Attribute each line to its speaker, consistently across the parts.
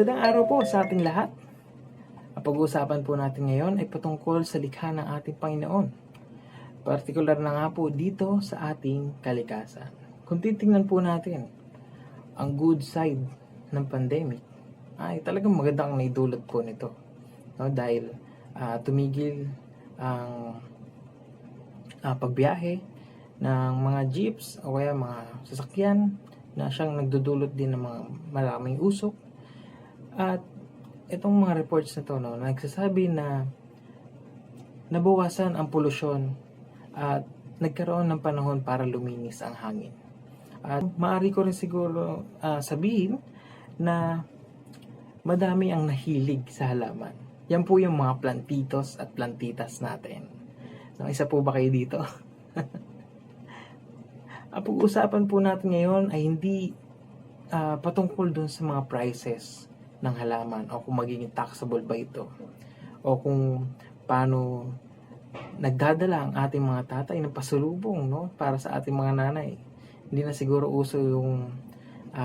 Speaker 1: Magandang araw po sa ating lahat. Ang pag-uusapan po natin ngayon ay patungkol sa likha ng ating Panginoon. Partikular na nga po dito sa ating kalikasan. Kung titingnan po natin ang good side ng pandemic, ay talagang magandang naidulot po nito. No? Dahil tumigil ang pagbiyahe ng mga jeeps o kaya mga sasakyan na siyang nagdudulot din ng mga maraming usok. At itong mga reports na to, no, nagsasabi na nabawasan ang polusyon at nagkaroon ng panahon para luminis ang hangin. At maaari ko rin siguro sabihin na madami ang nahilig sa halaman. Yan po yung mga plantitos at plantitas natin. So, isa po ba kayo dito? Ang pag-usapan po natin ngayon ay hindi patungkol dun sa mga prices ng halaman o kung magiging taxable ba ito o kung paano nagdadala ang ating mga tatay ng pasalubong, no, para sa ating mga nanay. Hindi na siguro uso yung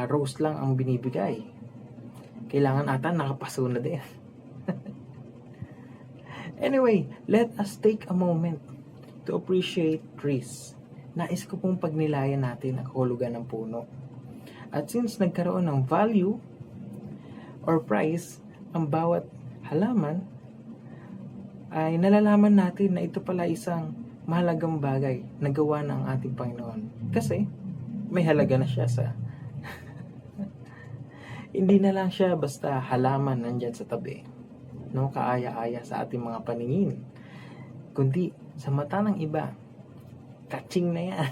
Speaker 1: rose lang ang binibigay. Kailangan ata nakapaso na din. Anyway, let us take a moment to appreciate trees. Nais ko pong pagnilayan natin ang kahulugan ng puno. At since nagkaroon ng value or price ang bawat halaman, ay nalalaman natin na ito pala isang mahalagang bagay na gawa ng ating Panginoon. Kasi may halaga na siya sa hindi na lang siya basta halaman nandyan sa tabi, no, kaaya-aya sa ating mga paningin, kundi sa mata ng iba, catching na yan.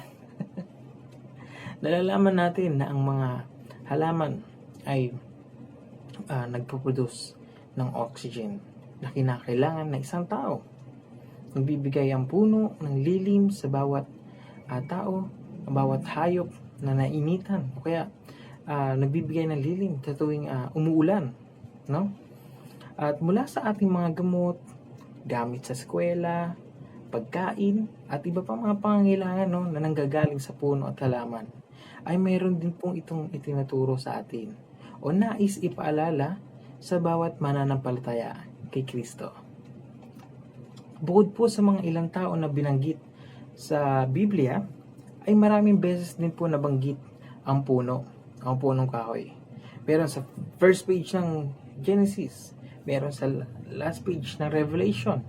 Speaker 1: Nalalaman natin na ang mga halaman ay nagpo-produce ng oxygen na kinakailangan ng isang tao. Nagbibigay ang puno ng lilim sa bawat tao, bawat hayop na nainitan o kaya nagbibigay ng lilim sa tuwing umuulan, no? At mula sa ating mga gamot, gamit sa eskwela, pagkain at iba pa mga pangangailangan, no, na nanggagaling sa puno at halaman, ay mayroon din pong itong itinuturo sa atin o nais ipaalala sa bawat mananampalataya kay Kristo. Bukod po sa mga ilang tao na binanggit sa Biblia, ay maraming beses din po nabanggit ang punong kahoy. Meron sa first page ng Genesis, meron sa last page ng Revelation,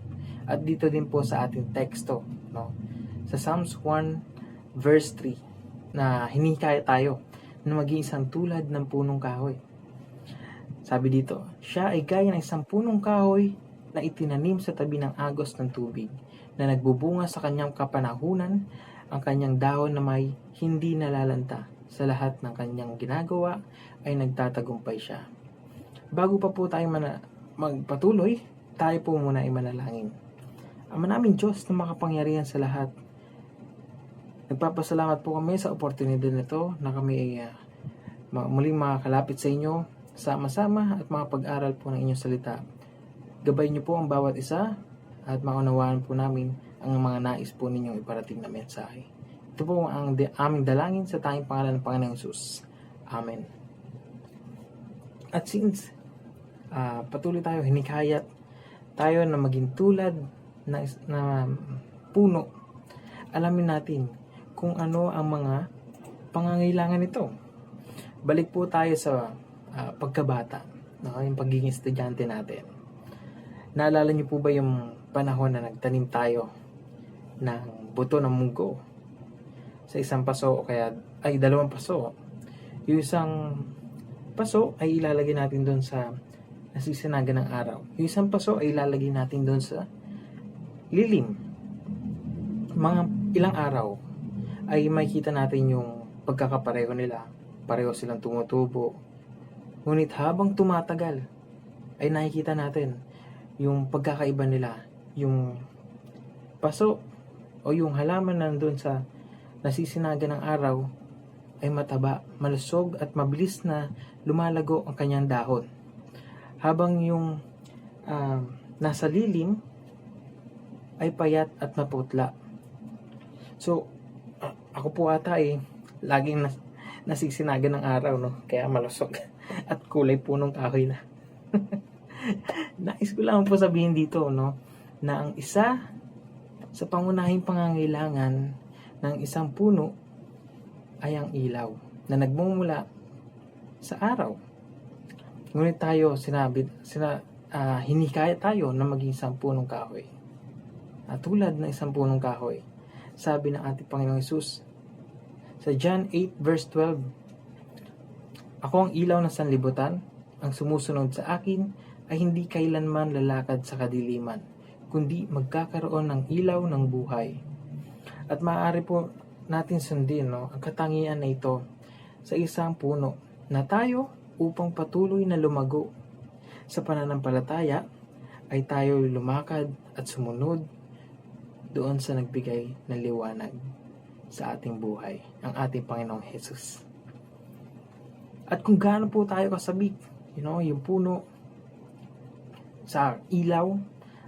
Speaker 1: at dito din po sa ating teksto, no? Sa Psalms 1 verse 3 na hinikaya tayo na maging isang tulad ng punong kahoy. Sabi dito, siya ay gaya ng isang punong kahoy na itinanim sa tabi ng agos ng tubig, na nagbubunga sa kanyang kapanahunan, ang kanyang dahon na may hindi nalalanta. Sa lahat ng kanyang ginagawa ay nagtatagumpay siya. Bago pa po tayo magpatuloy, tayo po muna ay manalangin. Ama naming Diyos na makapangyarihan sa lahat, nagpapasalamat po kami sa oportunidad nito na kami ay muling makakalapit sa inyo, sama-sama at makapag-aral po ng inyong salita. Gabay niyo po ang bawat isa at maunawaan po namin ang mga nais po ninyong iparating na mensahe. Ito po ang aming dalangin sa tanging pangalan ng Panginoong Jesus. Amen. At since patuloy tayo, hinikayat tayo na maging tulad na puno, alamin natin kung ano ang mga pangangailangan nito. Balik po tayo sa pagkabata, no? Yung pagiging estudyante natin. Naalala niyo po ba yung panahon na nagtanim tayo ng buto ng munggo sa isang paso o kaya ay dalawang paso? Yung isang paso ay ilalagay natin doon sa nasisinagan ng araw. Yung isang paso ay ilalagay natin doon sa lilim. Mga ilang araw ay makikita natin yung pagkakapareho nila. Pareho silang tumutubo. Ngunit habang tumatagal, ay nakikita natin yung pagkakaiba nila. Yung paso o yung halaman nandun sa nasisinagan ng araw ay mataba, malusog at mabilis na lumalago ang kanyang dahon. Habang yung nasa lilim ay payat at maputla. So, ako po ata laging nasisinagan ng araw, no? Kaya malusog. at kulay punong kahoy na. Nais ko lang po sabihin dito, no, na ang isa sa pangunahing pangangailangan ng isang puno ay ang ilaw na nagmumula sa araw. Ngunit tayo hinikaya tayo na maging isang punong kahoy. At tulad ng isang punong kahoy, sabi ng ating Panginoong Hesus sa John 8 verse 12, "Ako ang ilaw ng sanlibutan, ang sumusunod sa akin ay hindi kailanman lalakad sa kadiliman, kundi magkakaroon ng ilaw ng buhay." At maaari po natin sundin, no, ang katangian na ito sa isang puno na tayo upang patuloy na lumago sa pananampalataya ay tayo lumakad at sumunod doon sa nagbigay ng liwanag sa ating buhay, ang ating Panginoong Hesus. At kung gaano po tayo kasabik, yung puno sa ilaw,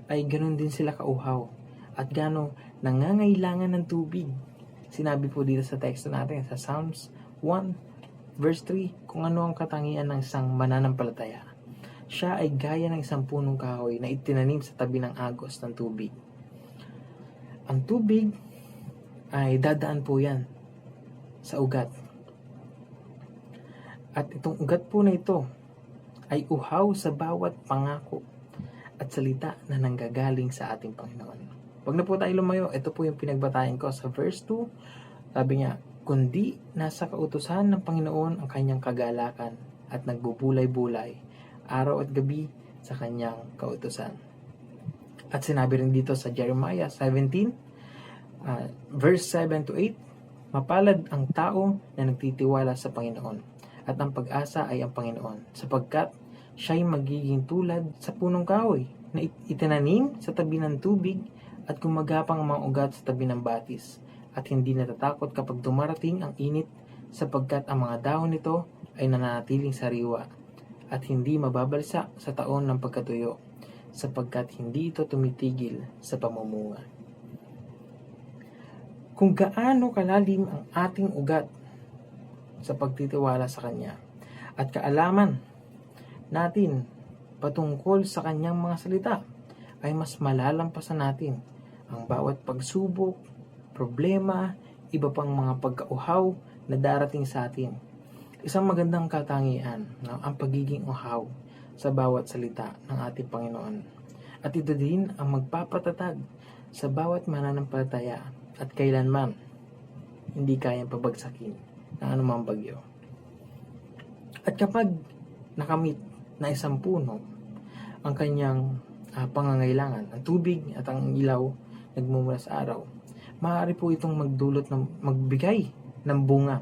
Speaker 1: ay ganoon din sila kauhaw. At gaano nangangailangan ng tubig. Sinabi po dito sa teksto natin sa Psalms 1 verse 3 kung ano ang katangian ng isang mananampalataya. Siya ay gaya ng isang punong kahoy na itinanim sa tabi ng agos ng tubig. Ang tubig ay dadaan po yan sa ugat. At itong ugat po na ito ay uhaw sa bawat pangako at salita na nanggagaling sa ating Panginoon. Huwag na po tayo lumayo. Ito po yung pinagbatayan ko sa verse 2. Sabi niya, "Kundi nasa kautusan ng Panginoon ang kanyang kagalakan at nagbubulay-bulay araw at gabi sa kanyang kautusan." At sinabi rin dito sa Jeremiah 17 verse 7 to 8, "Mapalad ang tao na nagtitiwala sa Panginoon at ang pag-asa ay ang Panginoon, sapagkat siya'y magiging tulad sa punong kahoy na itinanim sa tabi ng tubig at gumagapang ang mga ugat sa tabi ng batis at hindi natatakot kapag dumarating ang init, sapagkat ang mga dahon nito ay nananatiling sariwa at hindi mababalsa sa taon ng pagkatuyo, sapagkat hindi ito tumitigil sa pamumunga." Kung gaano kalalim ang ating ugat sa pagtitiwala sa Kanya at kaalaman natin patungkol sa Kanyang mga salita, ay mas malalampasan natin ang bawat pagsubok, problema, iba pang mga pagkauhaw na darating sa atin. Isang magandang katangian, ang pagiging uhaw sa bawat salita ng ating Panginoon. At ito din ang magpapatatag sa bawat mananampalataya at kailanman hindi kayang pabagsakin ng anumang bagyo. At kapag nakamit na isang puno ang kanyang pangangailangan, ang tubig at ang ilaw nagmumula sa araw, maaari po itong magbigay ng bunga.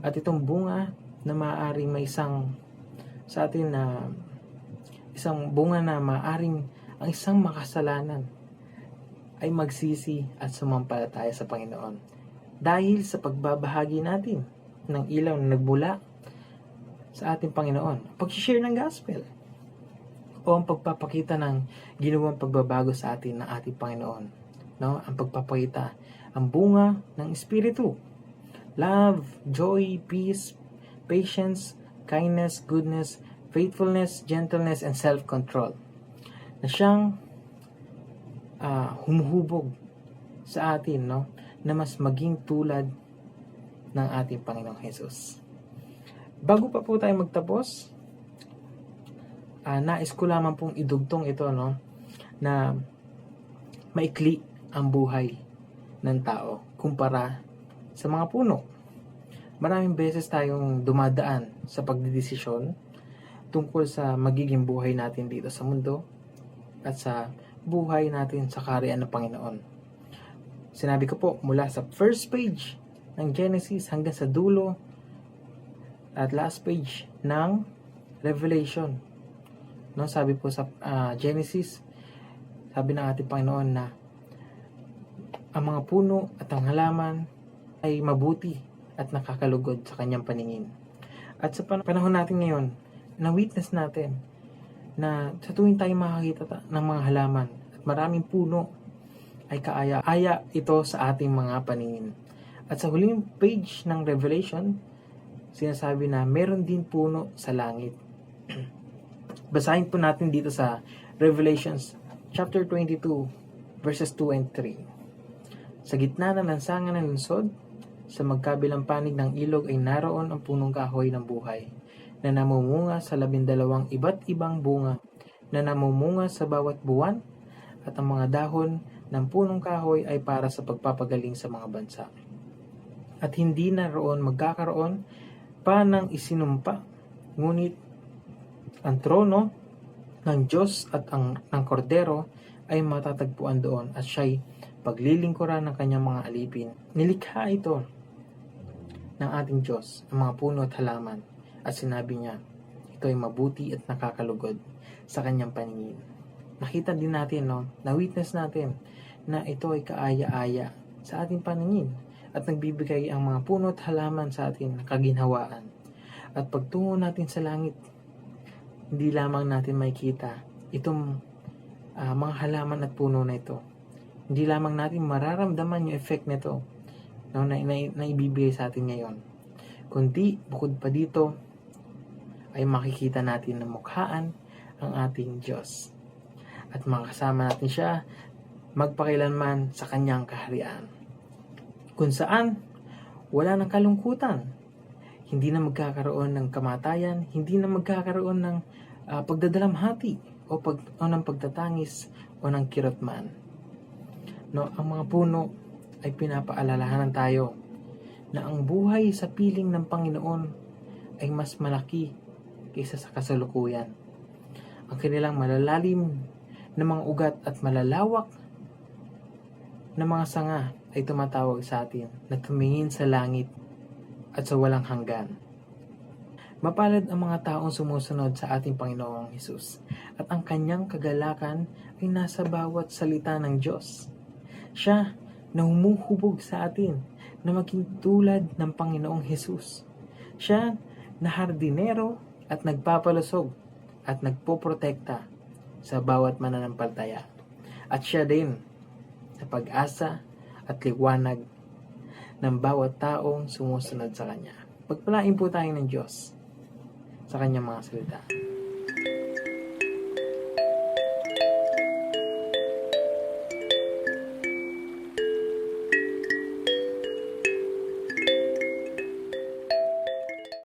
Speaker 1: At itong bunga na maaaring may isang sa atin na isang bunga na maaaring ang isang makasalanan ay magsisi at sumampalataya sa Panginoon dahil sa pagbabahagi natin ng ilaw na nagbula sa ating Panginoon, pag-share ng gospel o ang pagpapakita ng ginawang pagbabago sa atin ng ating Panginoon, ang pagpapakita, ang bunga ng Espiritu, love, joy, peace, patience, kindness, goodness, faithfulness, gentleness, and self-control, na siyang humuhubog sa atin, na mas maging tulad ng ating Panginoong Hesus. Bago pa po tayo magtapos, nais ko lamang pong idugtong ito, na maikli ang buhay ng tao kumpara sa mga puno. Maraming beses tayong dumadaan sa pagdidesisyon tungkol sa magiging buhay natin dito sa mundo at sa buhay natin sa kaharian ng Panginoon. Sinabi ko po, mula sa first page ng Genesis hanggang sa dulo at last page ng Revelation. Sabi po sa Genesis, sabi ng ating Panginoon na ang mga puno at ang halaman ay mabuti at nakakalugod sa kanyang paningin. At sa panahon natin ngayon, na-witness natin na sa tuwing tayo makakita ng mga halaman at maraming puno, ay kaaya-aya ito sa ating mga paningin. At sa huling page ng Revelation, sinasabi na meron din puno sa langit Basahin po natin dito sa Revelations chapter 22 verses 2 and 3. Sa gitna ng lansangan ng lungsod, sa magkabilang panig ng ilog ay naroon ang punong kahoy ng buhay, na namumunga sa 12 iba't ibang bunga, na namumunga sa bawat buwan, at ang mga dahon ng punong kahoy ay para sa pagpapagaling sa mga bansa. At hindi na roon magkakaroon pa ng isinumpa, ngunit ang trono ng Diyos at ng Kordero ay matatagpuan doon, at siya'y paglilingkuran ng kanyang mga alipin. Nilikha ito ng ating Diyos, ang mga puno at halaman, at sinabi niya, ito ay mabuti at nakakalugod sa kanyang paningin. Nakita din natin, na-witness natin na ito ay kaaya-aya sa ating paningin, at nagbibigay ang mga puno at halaman sa atin ng kaginhawaan. At pagtungo natin sa langit, hindi lamang natin makikita itong mga halaman at puno na ito. Hindi lamang natin mararamdaman yung effect nito na ibibigay sa atin ngayon. Kundi bukod pa dito ay makikita natin na mukhaan ang ating Diyos. At makasama natin siya magpakilanman sa kanyang kaharian. Kung saan wala ng kalungkutan, hindi na magkakaroon ng kamatayan, hindi na magkakaroon ng pagdadalamhati o ng pagtatangis o ng kirot man. Ang mga puno ay pinapaalalahanan tayo na ang buhay sa piling ng Panginoon ay mas malaki kaysa sa kasalukuyan. Ang kanilang malalalim na mga ugat at malalawak na mga sanga ay tumatawag sa atin na tumingin sa langit at sa walang hanggan. Mapalad ang mga taong sumusunod sa ating Panginoong Hesus, at ang kanyang kagalakan ay nasa bawat salita ng Diyos. Siya na humuhubog sa atin na maging tulad ng Panginoong Hesus. Siya na hardinero at nagpapalusog at nagpoprotekta sa bawat mananampalataya. At siya din sa pag-asa at liwanag ng bawat taong sumusunod sa Kanya. Pagpalain po tayo ng Diyos sa Kanyang mga salita.